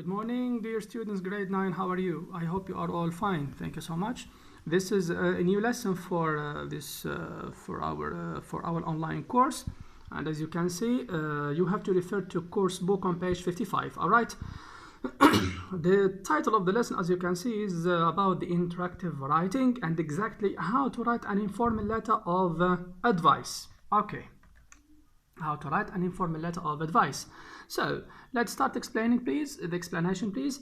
Good morning, dear students, grade 9. How are you? I hope you are all fine. Thank you so much. This is a new lesson for our online course, and as you can see, you have to refer to course book on page 55. All right. The title of the lesson, as you can see, is about the interactive writing and exactly how to write an informal letter of advice. Okay. How to write an informal letter of advice. So let's start explaining, please. The explanation, please.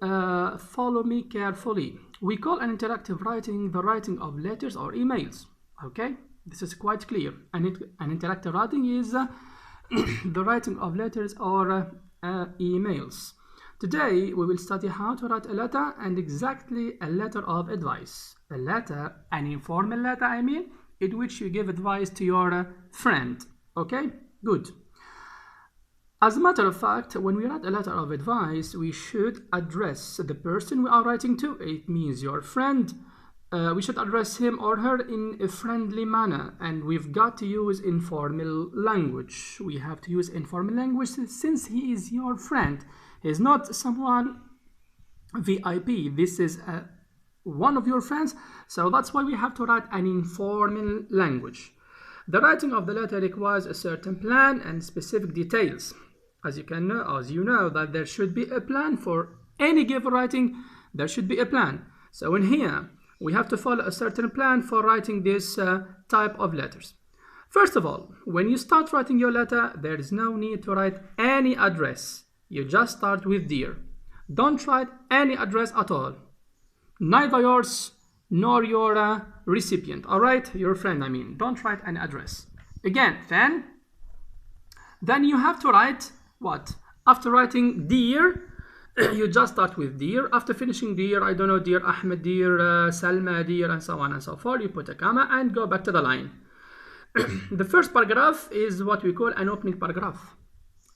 Follow me carefully. We call an interactive writing the writing of letters or emails. Okay, this is quite clear. An interactive writing is the writing of letters or emails. Today we will study how to write a letter and exactly a letter of advice. A letter, an informal letter, I mean, in which you give advice to your friend. Okay, good. As a matter of fact, when we write a letter of advice, we should address the person we are writing to. It means your friend. We should address him or her in a friendly manner, and we've got to use informal language. We have to use informal language since he is your friend. He's not someone VIP. This is one of your friends, so that's why we have to write an informal language. The writing of the letter requires a certain plan and specific details. As you know that there should be a plan for any given writing. There should be a plan. So in here, we have to follow a certain plan for writing this type of letters. First of all, when you start writing your letter, there is no need to write any address. You just start with dear. Don't write any address at all. Neither yours nor your recipient, all right? Your friend, I mean. Don't write an address. Again, then you have to write what? After writing dear, you just start with dear. After finishing dear, I don't know, dear Ahmed, dear Salma, dear, and so on and so forth, you put a comma and go back to the line. The first paragraph is what we call an opening paragraph,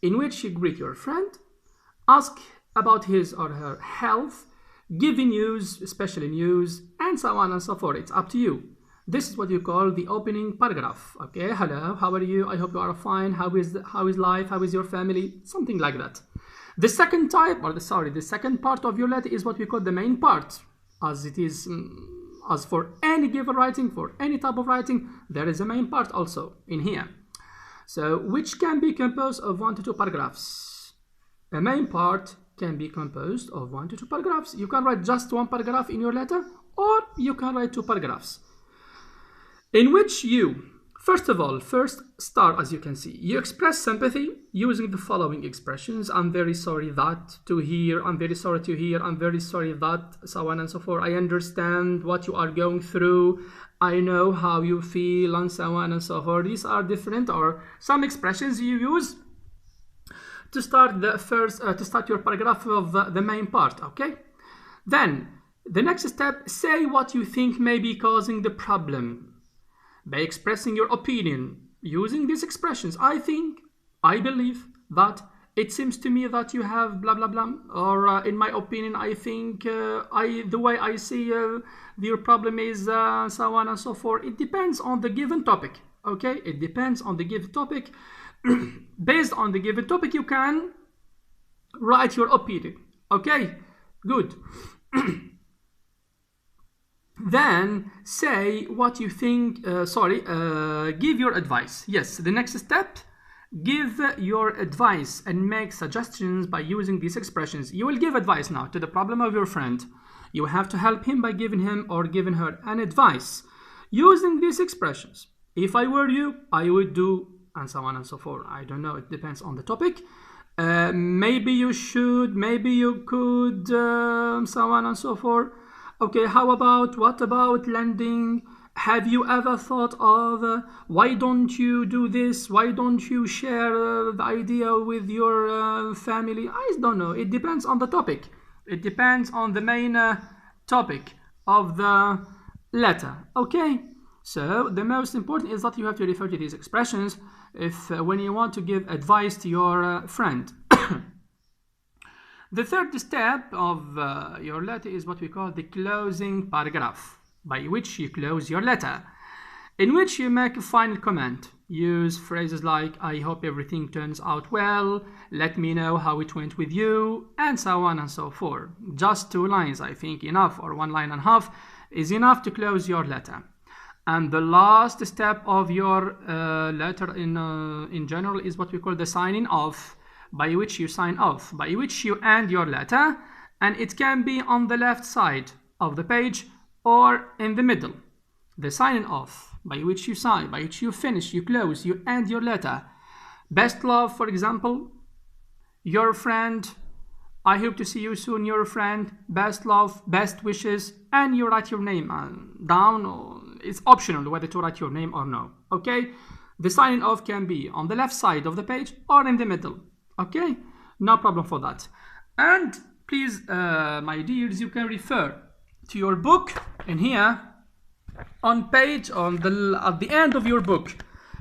in which you greet your friend, ask about his or her health, give news, especially news, and so on and so forth. It's up to you. This is what you call the opening paragraph. Okay, hello, how are you? I hope you are fine. How is life? How is your family? Something like that. The second part of your letter is what we call the main part. As it is, as for any given writing, for any type of writing, there is a main part also in here. So, which can be composed of 1 to 2 paragraphs. A main part can be composed of 1 to 2 paragraphs. You can write just 1 paragraph in your letter, or you can write 2 paragraphs, in which you, first start, as you can see, you express sympathy using the following expressions. I'm very sorry that, to hear, I'm very sorry to hear, I'm very sorry that, so on and so forth. I understand what you are going through, I know how you feel, and so on and so forth. These are different, or some expressions you use to start your paragraph of the main part. Okay, then the next step, say what you think may be causing the problem by expressing your opinion using these expressions. I think, I believe that, it seems to me that you have blah blah blah, or in my opinion, I think, the way I see your problem is so on and so forth. It depends on the given topic. Okay, it depends on the given topic. Based on the given topic, you can write your opinion. Okay, good. Then say what you think, give your advice. Yes, the next step, give your advice and make suggestions by using these expressions. You will give advice now to the problem of your friend. You have to help him by giving him or giving her an advice using these expressions. If I were you, I would do, and so on and so forth. I don't know, it depends on the topic. Maybe you should, maybe you could, so on and so forth. Okay, what about lending? Have you ever thought of, why don't you do this? Why don't you share the idea with your family? I don't know, it depends on the topic. It depends on the main topic of the letter. Okay, so the most important is that you have to refer to these expressions when you want to give advice to your friend. The third step of your letter is what we call the closing paragraph, by which you close your letter, in which you make a final comment. use phrases like I hope everything turns out well, let me know how it went with you, and so on and so forth. Just 2 lines, I think, enough, or 1 line and a half is enough to close your letter. And the last step of your letter in general is what we call the signing off, by which you sign off, by which you end your letter, and it can be on the left side of the page or in the middle. The signing off, by which you sign, by which you finish, you close, you end your letter. Best love, for example, your friend, I hope to see you soon, your friend, best love, best wishes, and you write your name down. It's optional whether to write your name or no, okay? The signing off can be on the left side of the page or in the middle, okay? No problem for that. And please, my dears, you can refer to your book in here. At the end of your book,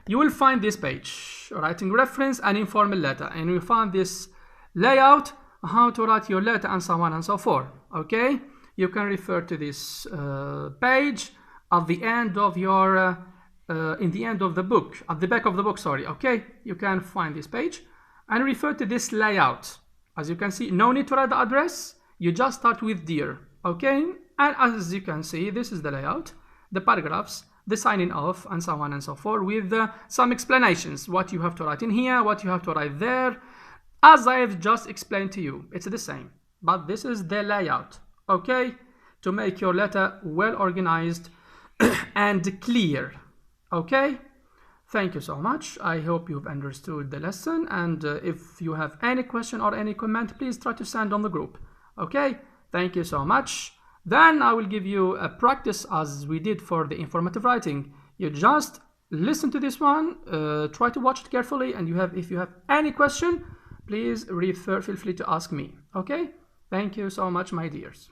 you will find this page, writing reference and informal letter, and you find this layout, how to write your letter, and so on and so forth. Okay, you can refer to this page at the end of your in the end of the book, at the back of the book, sorry. Okay, you can find this page and refer to this layout. As you can see, no need to write the address, you just start with dear. Okay, and as you can see, this is the layout, the paragraphs, the signing off, and so on and so forth, with some explanations, what you have to write in here, what you have to write there. As I have just explained to you, it's the same, but this is the layout, okay, to make your letter well organized and clear. Okay, thank you so much. I hope you've understood the lesson, and if you have any question or any comment, please try to send on the group. Okay, thank you so much. Then I will give you a practice as we did for the informative writing. You just listen to this one, try to watch it carefully, and if you have any question, please feel free to ask me. Okay, thank you so much, my dears.